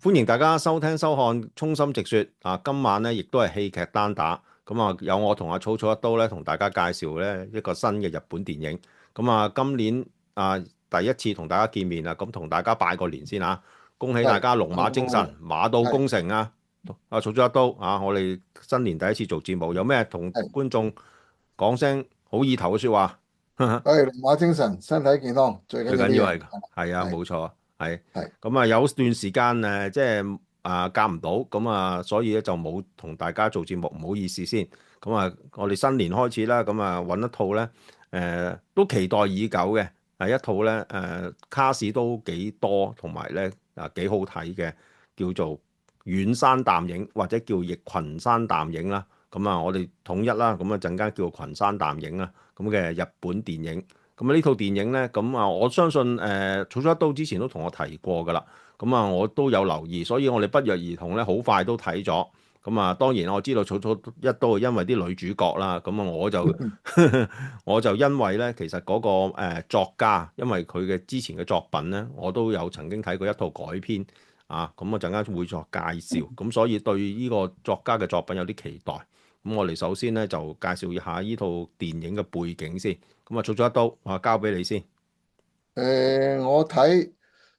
歡迎大家收聽收看《衷心直說》啊！今晚咧亦都係戲劇單打，咁啊有我同阿草草一刀咧同大家介紹咧一個新嘅日本電影。咁啊今年啊第一次同大家見面啊，咁同大家拜個年先啊！恭喜大係，家龍馬精神，馬到係，功成啊！阿草草一刀啊，我哋新年第一次做節目，有咩同係，觀眾講聲好意頭嘅説話？係龍馬精神，身體健康，最緊最要呢樣。緊要係係啊，係，冇錯，係係，咁啊，有段時間即係夾唔到，咁啊，所以咧就冇同大家做節目，唔好意思先。咁啊，我哋新年開始啦，咁啊揾一套咧都期待已久嘅，係一套咧卡士都幾多，同埋咧幾好睇嘅，叫做遠山淡影或者叫逆群山淡影啦。咁啊，我哋統一啦，咁啊陣間叫群山淡影啦，咁嘅日本電影。咁呢套電影呢，咁啊，我相信草草一刀之前都同我提過㗎啦。咁啊，我都有留意，所以我哋不約而同呢，好快都睇咗。咁啊，當然我知道草草一刀係因為啲女主角啦。咁啊，我就我就因為呢，其實嗰個作家，因為佢嘅之前嘅作品呢，我都有曾經睇過一套改編啊。咁我陣間會作介紹，咁所以對呢個作家嘅作品有啲期待。咁我哋首先呢，就介紹一下呢套電影嘅背景先。咁啊，做咗一刀，我交俾你先。我睇，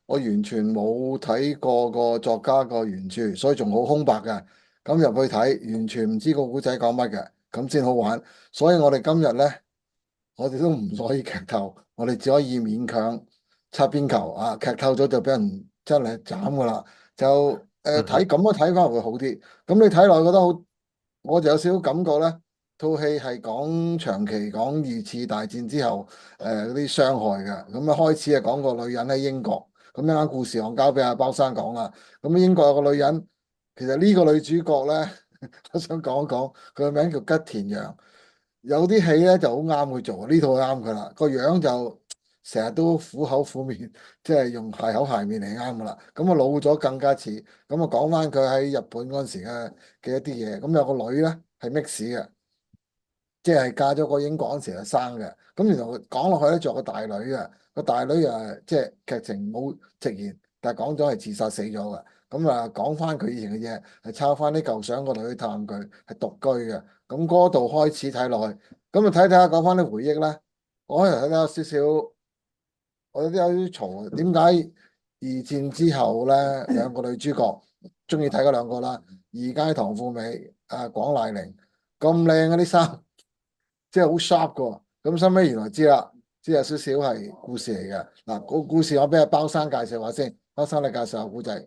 我完全冇睇過個作家個原著，所以仲好空白嘅。咁入去睇，完全唔知個古仔講乜嘅，咁先好玩。所以我哋今日呢，我哋都唔可以劇透，我哋只可以勉強擦邊球啊！劇透咗就俾人真係斬噶啦。就睇咁樣睇翻會好啲。咁你睇落覺得好。我就有少少感覺咧，套戲係講長期講二次大戰之後嗰啲傷害嘅。咁啊開始係講個女人喺英國，咁一間故事我交俾阿包生講啦。咁英國有個女人，其實呢個女主角咧，我想講一講，佢個名叫吉田羊。有啲戲咧就好啱佢做，呢套啱佢啦。個樣就成日都苦口苦面，即係用鞋口鞋面嚟啱噶啦。咁啊老咗更加似。咁啊講翻佢喺日本嗰陣時嘅一啲嘢。咁有個女咧係 mix 嘅，即係嫁咗個英國嗰陣時就生嘅。咁原來講落去咧仲有個大女嘅，個大女即係劇情冇直言，但係講咗係自殺死咗嘅。咁啊講翻佢以前嘅嘢，係抄翻啲舊相個女去探佢，係獨居嘅。咁嗰度開始睇落去，咁啊睇睇下講翻啲回憶咧，我可能睇得有少少，我有啲嘈。點解二戰之後咧，兩個女主角中意睇嗰兩個啦，二階堂富美、廣瀨鈴咁靚嗰啲衫，即係好 sharp 噶。咁收尾原來知啦，知有少少係故事嚟嘅。嗱，個故事我俾阿包生介紹下先，包生你介紹下故仔。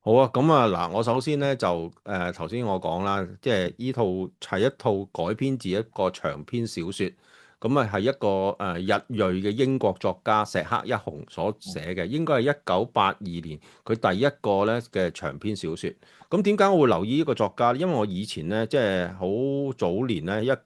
好啊，咁啊嗱，我首先咧就頭先我講啦，即係呢套係一套改編自一個長篇小説，咁啊係一個日裔嘅英國作家石黑一雄所寫嘅，應該係1982年佢第一個咧嘅長篇小説。咁點解我會留意呢個作家咧？因為我以前咧即係好早年咧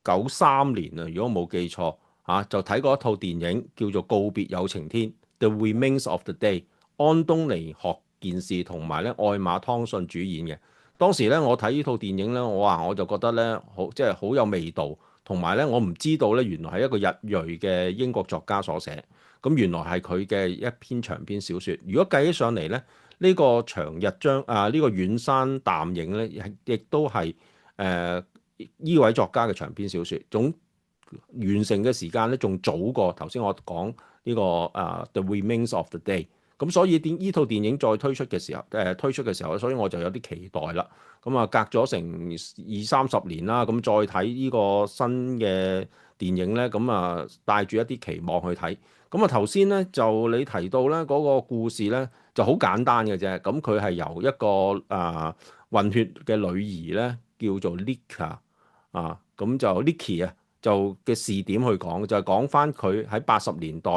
，1993年啊，如果冇記錯嚇，就睇過一套電影叫做《告別有晴天》（The Remains of the Day），安東尼·學健士同埋咧愛馬湯遜主演嘅。當時咧我睇呢套電影咧，我就覺得咧好即係好有味道，同埋咧我唔知道咧原來係一個日裔嘅英國作家所寫，咁原來係佢嘅一篇長篇小説。如果計起上嚟咧，呢個長日將呢個遠山淡影咧，亦都係呢位作家嘅長篇小説，總完成嘅時間咧，仲早過頭先我講呢個The Remains of the Day。咁所以呢套電影再推出嘅時候，所以我就有啲期待啦。咁啊，隔咗成20-30年啦，咁再睇呢個新嘅電影咧，咁啊帶住一啲期望去睇。咁啊頭先咧就你提到咧嗰個故事咧就好簡單嘅啫。咁佢係由一個混血嘅女兒咧叫做 Lika 咁就 Licky 就嘅視點去講，就係講翻佢喺80年代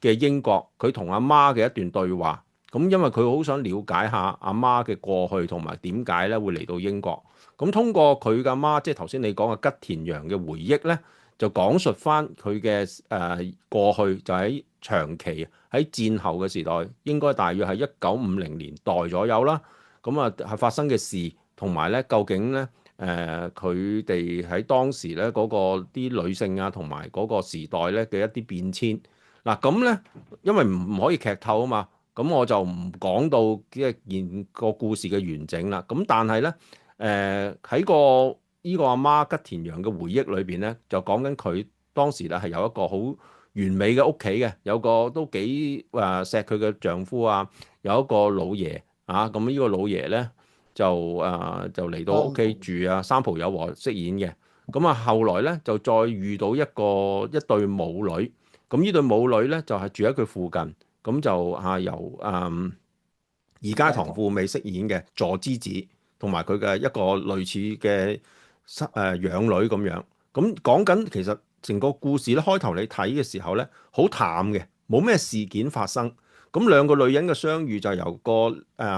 嘅英國，佢同阿媽嘅一段對話。咁因為佢好想了解下阿媽嘅過去同埋點解咧會嚟到英國。咁通過佢嘅媽，即係頭先你講嘅吉田羊嘅回憶咧，就講述翻佢嘅過去，就喺長期喺戰後嘅時代，應該大約係1950年代左右啦。咁係發生嘅事，同埋咧究竟咧佢哋喺當時咧嗰個啲女性啊，同埋嗰個時代咧嘅一啲變遷。嗱咁咧，因為唔可以劇透啊嘛，咁我就唔講到即係件個故事嘅完整啦。咁但係咧，喺個呢個阿媽吉田羊嘅回憶裏邊咧，就講緊佢當時咧係有一個好完美嘅屋企嘅，有個都幾錫佢嘅丈夫啊，有一個老爺啊，咁呢個老爺咧就嚟到屋企三浦住啊，三浦友和飾演嘅。咁啊，後來咧就再遇到一對母女。咁呢對母女咧就係住喺佢附近，咁就由二階堂二階堂。富美飾演嘅佐之子，同埋佢嘅一個類似嘅養女咁樣。咁講緊其實成個故事咧，開頭你睇嘅時候咧，好淡嘅，冇咩事件發生。咁兩個女人嘅相遇就由個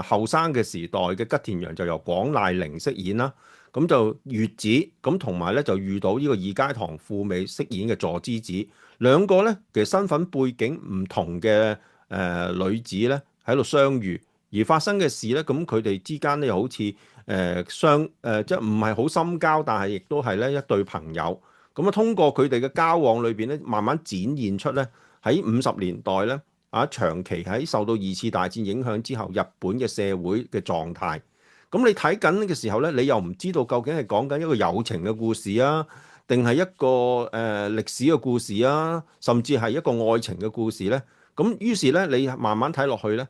後生嘅時代嘅吉田羊就由廣瀨鈴飾演啦。咁就月子咁同埋咧就遇到呢個二階堂富美飾演嘅佐之子。兩個咧其實身份背景唔同嘅女子咧喺度相遇，而發生嘅事咧，咁佢哋之間咧又好似即係唔係好深交，但係亦都係咧一對朋友。咁啊，通過佢哋嘅交往裏邊咧，慢慢展現出咧喺50年代咧長期喺受到二次大戰影響之後，日本嘅社會嘅狀態。咁你睇緊嘅時候咧，你又唔知道究竟係講緊一個友情嘅故事啊，定係一個歷史嘅故事啊，甚至係一個愛情嘅故事咧。咁於是咧，你慢慢睇落去咧，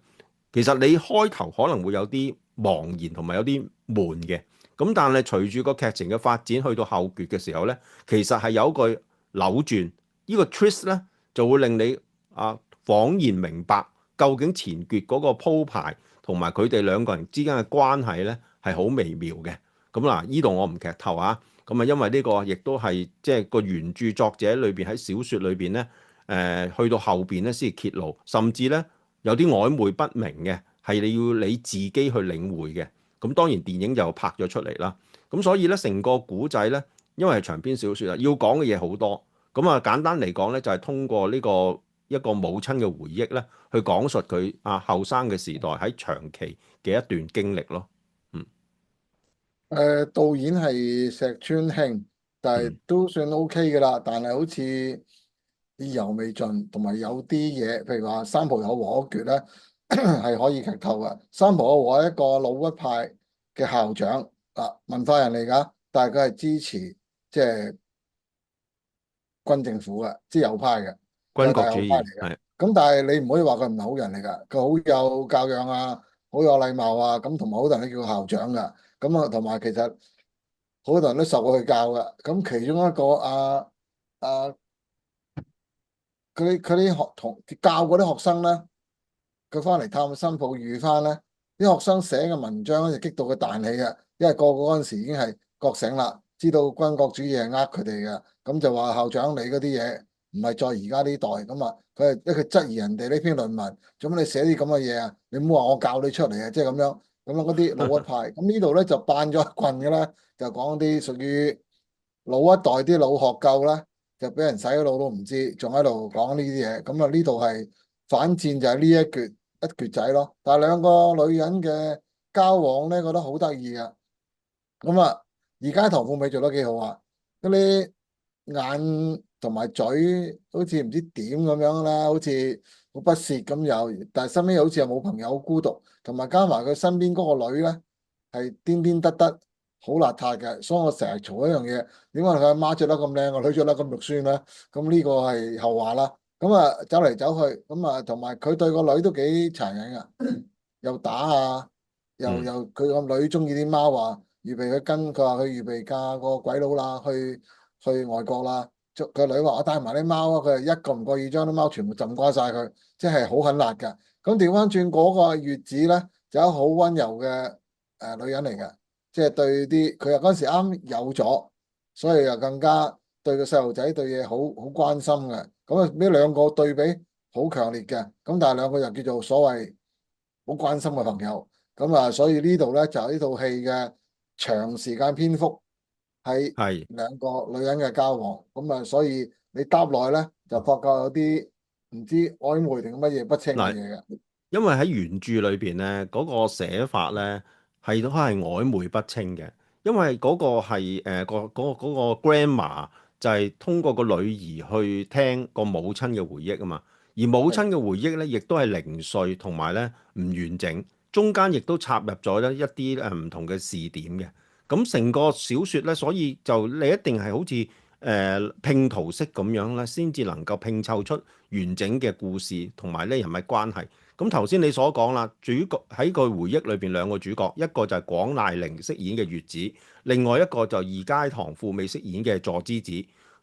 其實你開頭可能會有啲茫然同埋有啲悶嘅。咁但係隨住個劇情嘅發展去到後段嘅時候咧，其實係有一個扭轉，呢個 twist 咧就會令你恍然明白究竟前段嗰個鋪排同埋佢哋兩個人之間嘅關係咧係好微妙嘅。咁嗱，呢度我唔劇透啊。咁啊，因為呢個亦都係即係個原著作者裏邊喺小説裏邊咧，去到後邊咧先揭露，甚至咧有啲曖昧不明嘅，係你要你自己去領會嘅。咁當然電影就拍咗出嚟啦。咁所以咧成個古仔咧，因為係長篇小説啊，要講嘅嘢好多。咁啊，簡單嚟講咧，就係通過呢個一個母親嘅回憶咧，去講述佢後生嘅時代喺長期嘅一段經歷咯。嗯導演係石川慶，但係嗯。都算 OK 嘅啦。但係好似意猶未盡，同埋有啲嘢，譬如話三浦友和嗰橛咧，係可以劇透嘅。三浦友和係一個老一派嘅校長文化人嚟㗎，但係佢係支持即係軍政府嘅，即係右派嘅，佢係軍國大右派嚟主義嘅。係。咁但係你唔可以話佢唔係好人嚟㗎，佢好有教養啊，好有禮貌啊，咁同埋好多人都叫佢校長㗎。咁啊，同埋其實好多人都受過佢教㗎。咁其中一個啊，佢啲學同教嗰啲學生咧，佢翻嚟探新抱遇翻咧，啲學生寫嘅文章咧就激到佢彈起嘅，因為個個嗰陣時已經係覺醒啦，知道軍國主義係呃佢哋嘅，咁就話校長你嗰啲嘢唔係在而家呢代咁啊，佢質疑人哋呢篇論文，做乜你寫啲咁嘅嘢啊？你唔好話我教你出嚟啊，即係咁樣嗰啲老一派，咁呢度咧就扮咗一棍嘅咧，就講啲屬於老一代啲老學究啦。就俾人洗咗腦都唔知，仲喺度講呢啲嘢。咁啊，呢度係反戰就係呢一橛仔咯。但係兩個女人嘅交往咧，覺得好得意啊。咁啊，而家唐富美做得幾好啊，嗰啲眼同埋嘴好似唔知點咁樣啦，好似好不屑咁又，但係身邊好似又冇朋友，好孤獨。同埋加埋佢身邊嗰個女咧，係癲癲得得，好邋遢嘅。所以我成日嘈一樣嘢，點解佢阿媽着得咁靚，個女着得咁肉酸咧？咁呢個係後話啦。咁啊，走嚟走去，咁啊，同埋佢對個女都幾殘忍啊，又打啊，又嗯。又佢個女中意啲貓話。預備佢跟，佢話佢預備嫁個鬼佬啦，去外國啦。個女話我帶埋啲貓啊，佢係一個唔覺意將啲貓全部浸瓜晒佢，即係好狠辣㗎。咁調翻轉嗰個月子咧，就有好溫柔嘅女人嚟嘅，即係對啲佢又嗰陣時啱有咗，所以又更加對個細路仔對嘢好關心嘅。咁啊呢兩個對比好強烈嘅，咁但係兩個又叫做所謂好關心嘅朋友。咁啊，所以呢度咧就係呢套戲嘅長時間篇幅喺係。兩個女人嘅交往，咁啊，所以你搭耐咧就發覺有啲唔知曖昧定乜嘢不清嘅嗱，嘢嘅。因為喺原著裏邊咧，嗰個寫法咧係都係曖昧不清嘅，因為嗰個係嗰個 grandma 就係通過個女兒去聽個母親嘅回憶啊嘛，而母親係嘅回憶咧，亦都係零碎同埋咧唔完整，中間亦都插入咗咧一啲唔同嘅視點嘅。咁成個小説咧，所以就你一定係好似拼圖式咁樣咧，先至能夠拼湊出完整嘅故事同埋咧人物關係。咁頭先你所講啦，主角喺個回憶裏邊兩個主角，一個就係廣瀨鈴飾演嘅月子，另外一個就二階堂富美飾演嘅佐之子。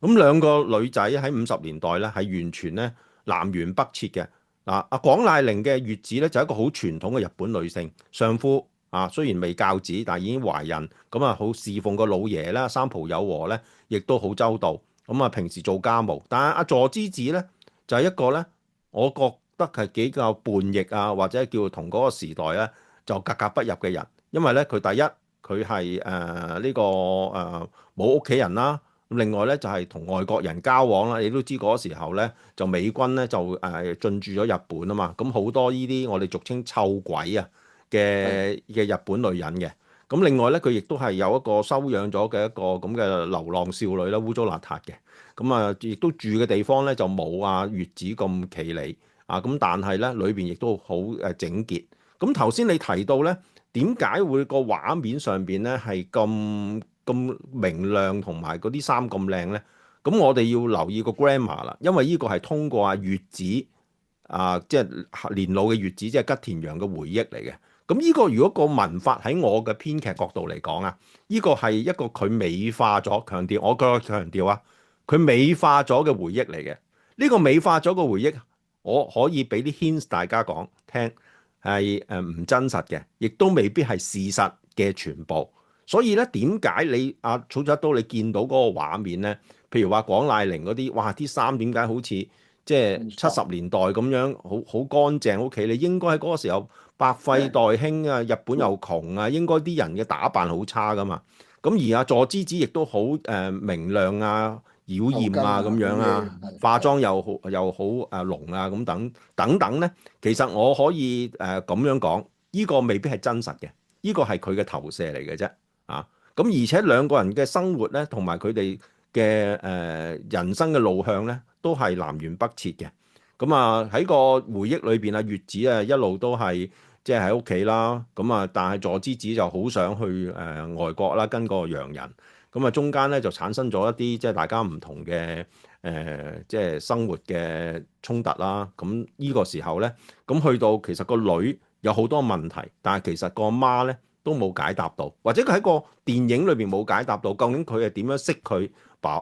咁兩個女仔喺50年代咧係完全咧南轅北轍嘅。嗱，阿廣瀨鈴嘅月子咧就係一個好傳統嘅日本女性，丈夫啊雖然未教子，但係已經懷孕，咁啊好侍奉個老爺啦，三浦友和咧亦都好周到，咁啊平時做家務。但係阿佐之子咧就係一個咧，我覺得係比較叛逆啊，或者叫同嗰個時代咧就格格不入嘅人，因為咧佢第一佢係呢個冇屋企人啦。另外咧就係同外國人交往啦，你都知嗰時候咧就美軍咧就進駐咗日本啊嘛，咁好多呢啲我哋俗稱臭鬼啊係嘅日本女人嘅。咁另外咧佢亦都係有一個收養咗嘅一個咁嘅流浪少女啦，污糟邋遢嘅。咁啊亦都住嘅地方咧就冇啊月子咁企理啊，咁但係咧裏邊亦都好整潔。咁頭先你提到咧，點解會個畫面上邊咧係咁明亮同埋嗰啲衫咁靚咧？咁我哋要留意個 grammar 啦，因為呢個係通過阿月子即係年老嘅月子，即係吉田羊嘅回憶嚟嘅。咁呢個如果個文法喺我嘅編劇角度嚟講啊，呢個係一個佢美化咗，我個強調啊，佢美化咗嘅回憶嚟嘅。呢個美化咗嘅回憶，我可以俾啲 hints 大家講聽，係唔真實嘅，亦都未必係事實嘅全部。所以咧，點解你草薙刀你見到嗰個畫面咧？譬如話廣瀨鈴嗰啲，哇！啲衫點解好似即係70年代咁樣，好乾淨，好企理。你應該喺嗰個時候百廢待興啊，日本又窮啊，應該啲人嘅打扮好差噶嘛。咁而佐之子亦都好明亮啊、妖頭巾豔啊咁啊嗰啲樣啊，係化妝係又好濃啊咁等等咧。其實我可以咁樣講，呢個未必係真實嘅，呢個係佢嘅投射嚟嘅啫。咁而且兩個人嘅生活咧，同埋佢哋嘅人生嘅路向咧，都係南轅北轍嘅。咁喺個回憶裏邊啊，月子一路都係即係喺屋企啦。咁但係佐之子就好想去外國啦，跟個洋人。咁中間咧就產生咗一啲即係大家唔同嘅即係生活嘅衝突啦。咁呢個時候咧，咁去到其實個女有好多問題，但係其實個媽咧都冇解答到，或者佢喺個電影裏邊冇解答到，究竟佢係點樣識佢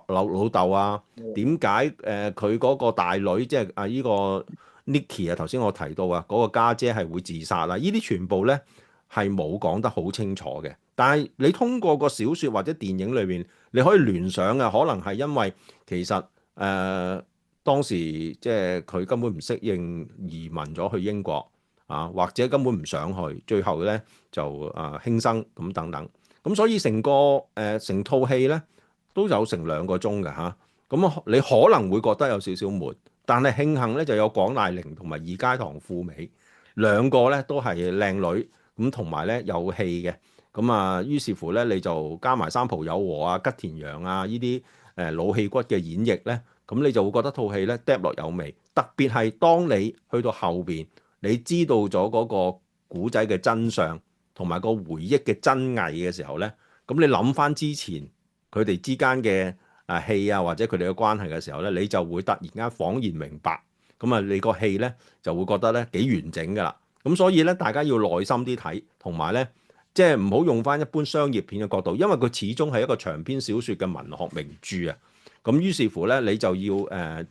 老豆啊？點解佢嗰個大女即係呢個 Nikki 啊？頭先我提到啊，嗰個家姐係會自殺啦，呢啲全部咧係冇講得好清楚嘅。但係你通過個小説或者電影裏邊，你可以聯想啊，可能係因為其實當時即係佢根本唔適應移民咗去英國。或者根本唔想去，最後咧就輕生咁等等，咁所以成套戲咧都有成2個鐘嘅嚇，咁你可能會覺得有少少悶，但係慶幸咧就有廣瀨鈴同埋二階堂富美兩個咧都係靚女，咁同埋咧有戲嘅，咁於是乎咧你就加埋三浦友和啊、吉田羊啊呢啲老戲骨嘅演繹咧，咁你就會覺得套戲咧嗒落有味，特別係當你去到後邊。你知道咗嗰個古仔嘅真相同埋個回憶嘅真偽嘅時候咧，咁你諗翻之前佢哋之間嘅戲或者佢哋嘅關係嘅時候咧，你就會突然間恍然明白，咁你個戲咧就會覺得咧幾完整㗎啦。咁所以咧，大家要耐心啲睇，同埋咧即係唔好用翻一般商業片嘅角度，因為佢始終係一個長篇小説嘅文學名著啊。咁於是乎咧，你就要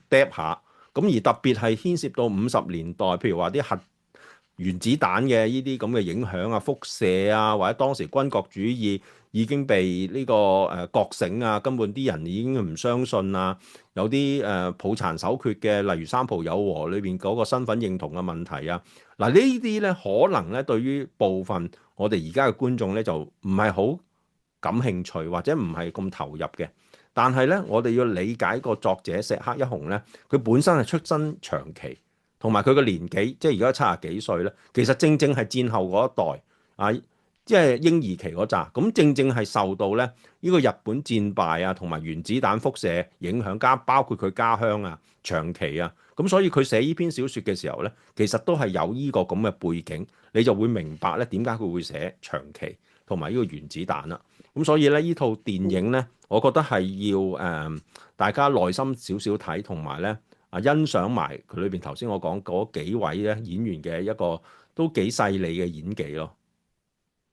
嗒下。咁而特別係牽涉到50年代，譬如話啲核原子彈嘅呢啲咁嘅影響啊、輻射啊，或者當時軍國主義已經被呢個覺醒啊，根本啲人已經唔相信啊，有啲抱殘守缺嘅，例如三浦友和裏邊嗰個身份認同嘅問題啊，嗱呢啲咧可能咧對於部分我哋而家嘅觀眾咧就唔係好感興趣，或者唔係咁投入嘅。但係咧，我哋要理解個作者石黑一雄咧，佢本身係出身長期，同埋佢個年紀，即係而家70幾歲咧，其實正正係戰後嗰一代即係嬰兒期嗰扎。咁正正係受到咧呢個日本戰敗啊，同埋原子彈輻射影響，包括佢家鄉啊、長崎啊。咁所以佢寫呢篇小説嘅時候咧，其實都係有呢個咁嘅背景，你就會明白咧點解佢會寫長崎同埋呢個原子彈啦。咁所以咧呢套電影咧，我覺得係要大家耐心少少睇，同埋咧欣賞埋佢裏邊頭先我講嗰幾位咧演員嘅一個都幾細膩嘅演技咯。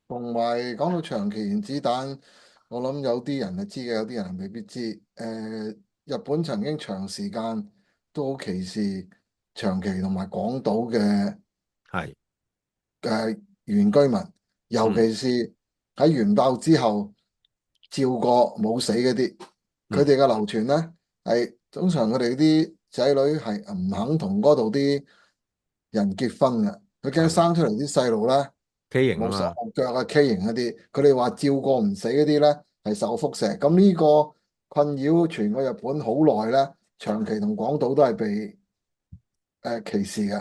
同埋講到長期原子彈，我諗有啲人係知嘅，有啲人係未必知。日本曾經長時間都好歧視長崎同埋廣島嘅係，原居民，尤嗯其是喺原爆之後照過冇死嗰啲，佢嗯哋嘅流傳呢，係通常佢哋啲仔女係唔肯同嗰度啲人結婚嘅，佢驚係生出嚟啲細路呢。畸形啊冇手嘛。冇腳啊畸形嗰啲，佢哋話照過唔死嗰啲咧係受輻射，咁呢個困擾全個日本好耐咧，長崎同廣島都係被歧視嘅。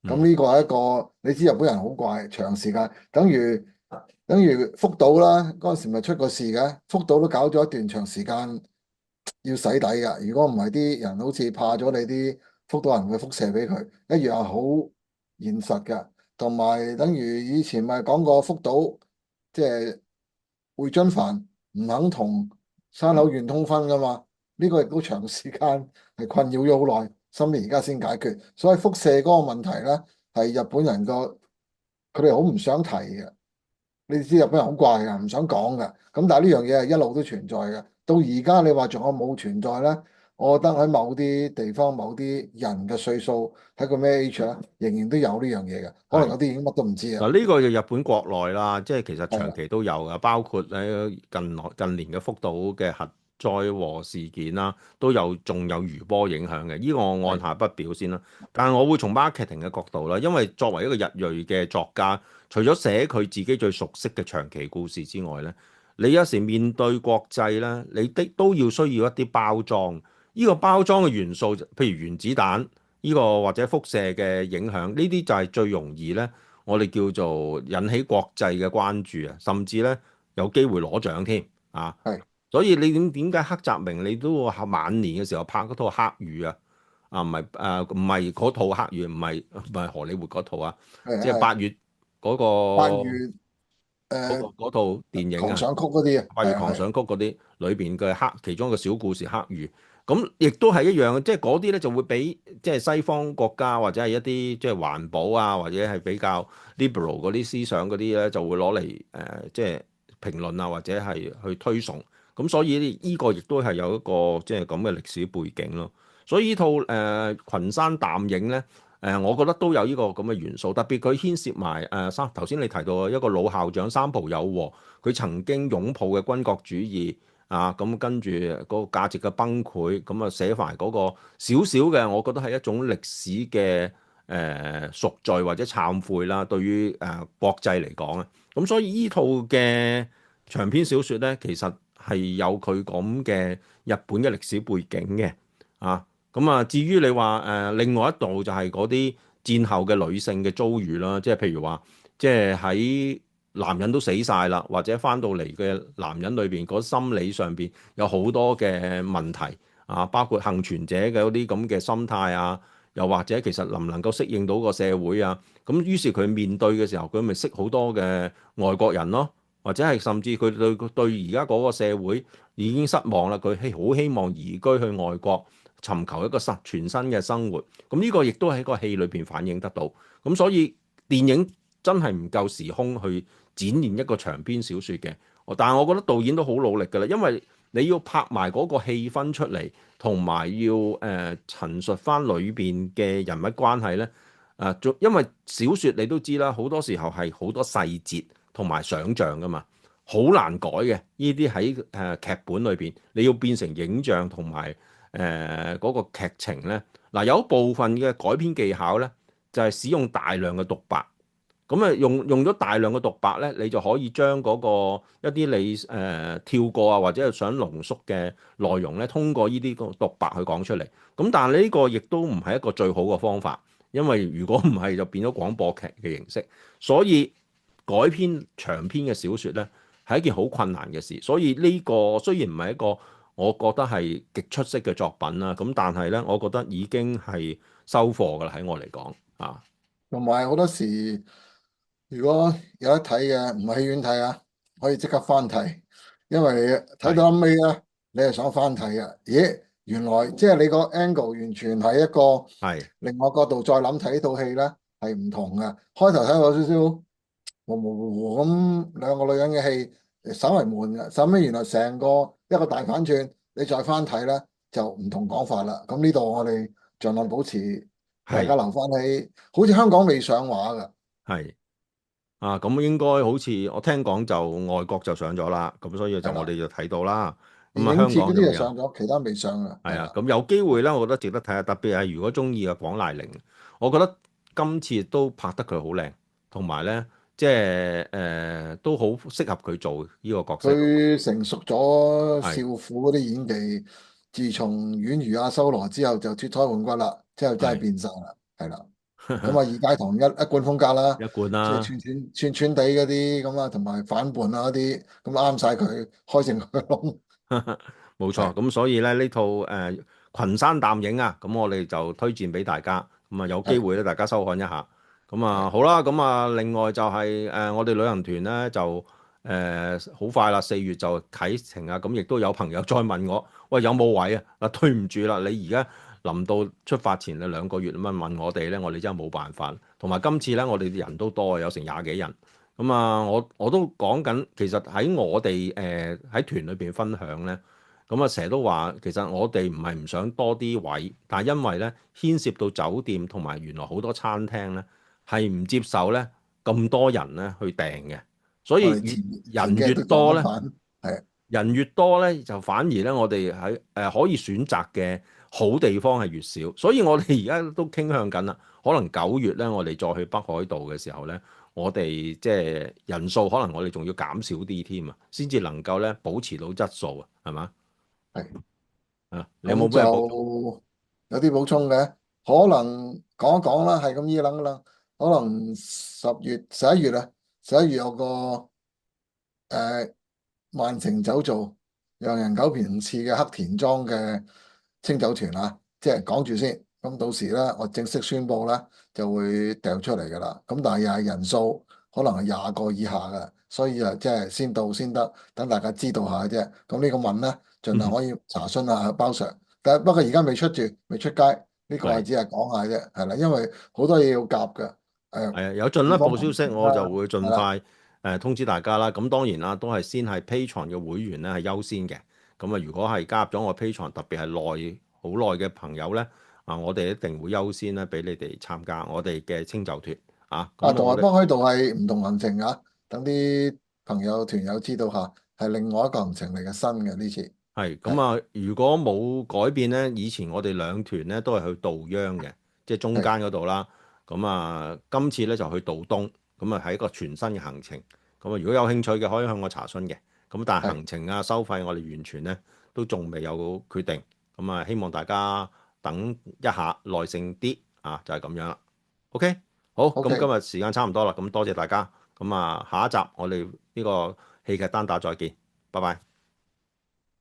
咁嗯呢個係一個你知日本人好怪，長時間等於福島啦，嗰陣時咪出過事嘅，福島都搞咗一段長時間要洗底嘅。如果唔係啲人好似怕咗你啲福島人會輻射俾佢，一樣係好現實嘅。同埋等於以前咪講過福島，即係會津藩唔肯同山口縣通婚噶嘛？呢個亦都長時間係困擾咗好耐，甚至而家先解決。所以輻射嗰個問題咧，係日本人佢哋好唔想提嘅。你知日本人好怪噶，唔想講噶。咁但係呢樣嘢係一路都存在嘅。到而家你話仲有冇存在咧？我覺得喺某啲地方、某啲人嘅歲數，睇佢咩 age 咧，仍然都有呢樣嘢嘅。可能係。有啲已經乜都唔知啊。嗱，呢個就日本國內啦，即係其實長係啊，期都有嘅，包括喺近年嘅福島嘅核災禍事件啦，都有仲有餘波影響嘅。呢個我按係下不表先啦。但係我會從 marketing 嘅角度啦，因為作為一個日裔嘅作家，除咗寫佢自己最熟悉嘅長期故事之外咧，你有時面對國際咧，你都要需要一啲包裝。呢個包裝嘅元素，譬如原子彈呢個或者輻射嘅影響，呢啲就係最容易咧。我哋叫做引起國際嘅關注啊，甚至咧有機會攞獎添啊！係所以你點解黑澤明你都晚年嘅時候拍嗰套黑雨啊？唔係嗰套黑雨，唔係荷里活嗰套啊，即係係8月嗰、個八月嗰套電影啊。狂想曲嗰啲啊，八月狂係啊係想曲嗰啲裏邊嘅其中一個小故事黑雨，咁亦都係一樣，即係嗰啲咧就會俾即係西方國家或者係一啲即係環保啊，或者係比較 liberal 嗰啲思想嗰啲咧，就會攞嚟即係評論啊，或者係去推崇。咁所以呢個亦都係有一個即係咁嘅歷史背景咯。所以呢套群山淡影咧。我覺得都有呢個咁嘅元素，特別佢牽涉埋頭先你提到一個老校長三浦友和，佢曾經擁抱嘅軍國主義啊，咁跟住嗰個價值嘅崩潰，咁啊寫埋嗰個少少嘅，我覺得係一種歷史嘅贖罪或者懺悔啦，對於國際嚟講啊，咁所以呢套嘅長篇小説咧，其實係有佢咁嘅日本嘅歷史背景嘅啊。咁啊，至於你話另外一度就係嗰啲戰後嘅女性嘅遭遇啦，即係譬如話，即係喺男人都死晒啦，或者翻到嚟嘅男人裏邊，嗰心理上邊有好多嘅問題啊，包括幸存者嘅嗰啲咁嘅心態啊，又或者其實能唔能夠適應到個社會啊？咁於是佢面對嘅時候，佢咪識好多嘅外國人咯，或者係甚至佢對而家嗰個社會已經失望啦，佢好希望移居去外國。尋求一個全新嘅生活，咁呢個亦都喺個戲裏邊反映得到。咁所以電影真係唔夠時空去展現一個長篇小説嘅。但係我覺得導演都好努力㗎啦，因為你要拍埋嗰個氣氛出嚟，同埋要陳述翻裏邊嘅人物關係咧。因為小説你都知啦，好多時候係好多細節同埋想像㗎嘛，好難改嘅。呢啲喺劇本裏邊，你要變成影像同埋。嗰個劇情咧，嗱有一部分嘅改編技巧咧，就係使用大量嘅獨白，咁啊用咗大量嘅獨白咧，你就可以將嗰個一啲你跳過啊，或者係想濃縮嘅內容咧，通過呢啲個獨白去講出嚟。咁但係呢個亦都唔係一個最好嘅方法，因為如果唔係就變咗廣播劇嘅形式，所以改編長篇嘅小説咧，係一件好困難嘅事。所以呢個雖然唔係一個我覺得係極出色嘅作品啦，咁但係咧，我覺得已經係收貨㗎啦，喺我嚟講啊。同埋好多時，如果有得睇嘅，唔係戲院睇啊，可以即刻翻睇，因為睇係到後尾咧，你係想翻睇嘅。咦，原來即係你個 angle 完全係一個係另外角度再諗睇呢套戲咧，係唔同嘅。開頭睇到少少模模糊糊咁，兩個女人嘅戲稍為悶嘅，後尾原來成個一個大反轉，你再翻睇咧就唔同講法啦。咁呢度我哋盡量保持大家係留翻起，好似香港未上畫㗎。係。啊，咁應該好似我聽講就外國就上咗啦，咁所以就係啦，我哋就睇到啦。電咁啊，香影節嗰啲港就未有。就上咗，其他未上啊。係啊，係啦，咁有機會咧，我覺得值得睇下。特別係如果中意嘅廣瀨鈴，我覺得今次都拍得佢好靚，同埋咧即係都好適合佢做呢個角色。佢成熟咗少係婦嗰啲演技，自從宛如阿修羅之後就脫胎換骨啦，之後真係係變晒啦。係啦，咁啊二階堂一貫風格啦，一貫即係啦。串地嗰啲咁啊，同埋反叛啊嗰啲，咁啱晒佢，開成佢個窿。冇錯，係咁所以咧呢套群山淡影啊，咁我哋就推薦俾大家，咁啊有機係會咧大家收看一下，咁啊係好啦，咁啊另外就係我哋旅行團咧就好快啦，4月就啟程啊，咁亦都有朋友再問我，喂有冇位啊？啊對唔住啦，你而家臨到出發前嘅2個月咁樣問我哋咧，我哋真係冇辦法，同埋今次咧我哋人都多啊，有成20幾人。咁啊，我都講緊，其實喺我哋喺團裏邊分享咧，咁啊成日都話，其實我哋唔係唔想多啲位，但係因為咧牽涉到酒店同埋原來好多餐廳咧係唔接受咧咁多人咧去訂嘅，所以我哋前人越幾日都撞多咧。咗板。係人越多咧，就反而咧，我哋喺可以選擇嘅好地方係越少，所以我哋而家都傾向緊啦。可能9月咧，我哋再去北海道嘅時候咧，我哋即係人數可能我哋仲要減少啲添啊，先至能夠咧保持到質素啊，係嘛？係。啊，你有冇咁咩補充？就有啲補充嘅，可能講一講啦，係咁依諗噶啦。可能10月、11月啊，11月有個萬城酒造讓人久便唔似嘅黑田莊嘅清酒團啊，即係講住先。咁到時咧，我正式宣佈咧就會掉出嚟噶啦。咁但係又係人數可能係20個以下嘅，所以啊，即係先到先得，等大家知道下啫。咁呢個問咧，盡量可以查詢下包 Sir。但係不過而家未出住，未出街，呢個係係只係講下啫，係啦，因為好多嘢要夾嘅。誒，係啊，有進一地方步消息行程啦，我就會係啦。盡快通知大家啦。咁當然啦，都係先係 Patreon 嘅會員咧係優先嘅。咁啊，如果係加入咗我 Patreon，特別係好耐嘅朋友咧，啊，我哋一定會優先咧俾你哋參加我哋嘅清酒團啊。啊，咁我咧同埋北海道係唔同行程啊，等啲朋友團友知道下，係另外一個行程嚟嘅，新嘅呢次。係咁係啊，如果冇改變咧，以前我哋兩團咧都係去稻央嘅，即係中間係嗰度啦。咁啊，今次咧就去道東，咁啊係一個全新嘅行程。咁啊，如果有興趣嘅可以向我查詢嘅。咁但係係行程啊、收費我哋完全咧都仲未有決定。咁啊，希望大家等一下，耐性啲啊，就係咁樣啦。OK，好，咁今，OK，日時間差唔多啦，咁多謝大家。咁啊，下一集我哋呢個戲劇單打再見，拜拜。